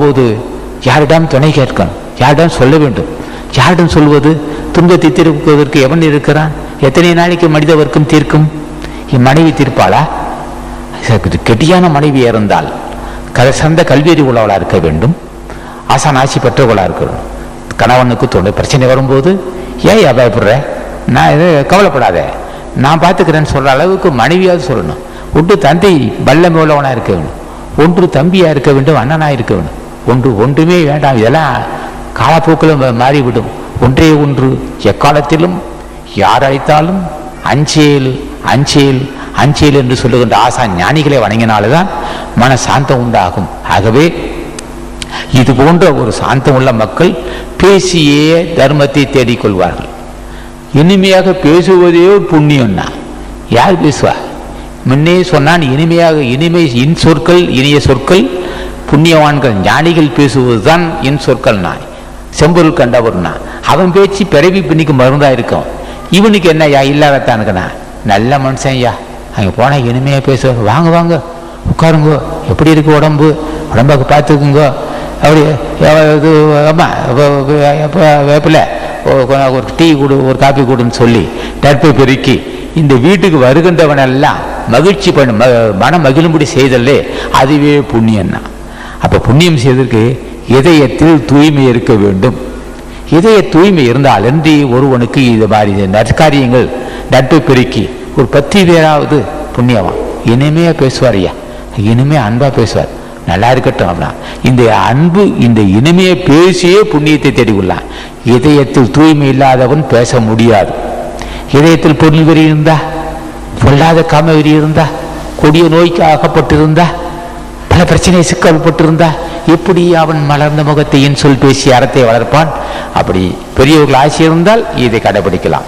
போது யாரிடம் துணை கேட்கணும், யாரிடம் சொல்ல வேண்டும், யாரிடம் சொல்வது? துன்பத்தை தீர்ப்பதற்கு எவன் இருக்கிறான்? எத்தனை நாளைக்கு மனித வர்க்கம் தீர்க்கும்? என் மனைவி தீர்ப்பாளா? கெட்டியான மனைவி இருந்தால் சிறந்த கல்வியறி உள்ளவளாக இருக்க வேண்டும், ஆசான் ஆட்சி பெற்றவளாக இருக்கணும். கணவனுக்கு தொண்டை பிரச்சனை வரும்போது ஏன் பயப்படுற, நான் எது கவலைப்படாத, நான் பார்த்துக்கிறேன்னு சொல்கிற அளவுக்கு மனைவியாவது சொல்லணும். ஒன்று தந்தை வல்லமை உள்ளவனாக இருக்க வேண்டும், ஒன்று தம்பியாக இருக்க வேண்டும், அண்ணனாக இருக்க வேண்டும். ஒன்றுமே வேண்டாம், இதெல்லாம் காலப்போக்கில் மாறிவிடும். ஒன்றே ஒன்று எக்காலத்திலும் யார் அழைத்தாலும் அஞ்சேல் அஞ்சேல் அஞ்சேல் என்று சொல்லுகின்ற ஆசான் ஞானிகளை வணங்கினால்தான் மன சாந்தம் உண்டாகும். ஆகவே இது போன்ற ஒரு சாந்தம் உள்ள மக்கள் பேசியே தர்மத்தை தேடிக்கொள்வார்கள். இனிமையாக பேசுவதே ஒரு புண்ணியம்னா யார் பேசுவா? முன்னே சொன்னான், இனிமை இன் சொற்கள் இனிய சொற்கள் புண்ணியவான்கள் ஞானிகள் பேசுவதுதான் இன் சொற்கள். நான் செம்பொருள் கண்டவர்னா அவன் பேச்சு பிறவி பின்னிக்கு மருந்தா இருக்கும். இவனுக்கு என்னையா இல்லாதத்தானுக்குண்ணா நல்ல மனுஷன் ஐயா, அங்கே போனால் இனிமையாக பேசுவாங்க. வாங்க வாங்க உட்காருங்கோ, எப்படி இருக்கு உடம்பு, உடம்பாக்கு பார்த்துக்குங்கோ, அப்படி இது ஆமா வேப்பில் ஒரு டீ கொடு, ஒரு காப்பி கொடுன்னு சொல்லி நட்பை பெருக்கி இந்த வீட்டுக்கு வருகின்றவனெல்லாம் மகிழ்ச்சி மன மகிழும்படி செய்தல்லே அதுவே புண்ணியம்னா. அப்போ புண்ணியம் செய்வதற்கு இதயத்தில் தூய்மை இருக்க வேண்டும். இதய தூய்மை இருந்தால் என்று ஒருவனுக்கு இது மாதிரி நற்காரியங்கள் நட்பை பெருக்கி ஒரு 10 பேராவது புண்ணியவான் இனிமையாக பேசுவார் ஐயா, இனிமையாக அன்பாக பேசுவார், நல்லா இருக்கட்டும் அப்படின்னா இந்த அன்பு இந்த இனிமையை பேசியே புண்ணியத்தை தேடிக்கொள்ளலாம். இதயத்தில் தூய்மை இல்லாதவன் பேச முடியாது. இதயத்தில் பொருள் வெறி இருந்தா, பொல்லாத காம வெறி இருந்தா, கொடிய நோய்க்கு ஆகப்பட்டிருந்தா, பல பிரச்சனை சிக்கப்பட்டிருந்தா எப்படி அவன் மலர்ந்த முகத்தை என் சொல் பேசி அறத்தை வளர்ப்பான்? அப்படி பெரியவர்கள் ஆசி இருந்தால் இதை கடைபிடிக்கலாம்.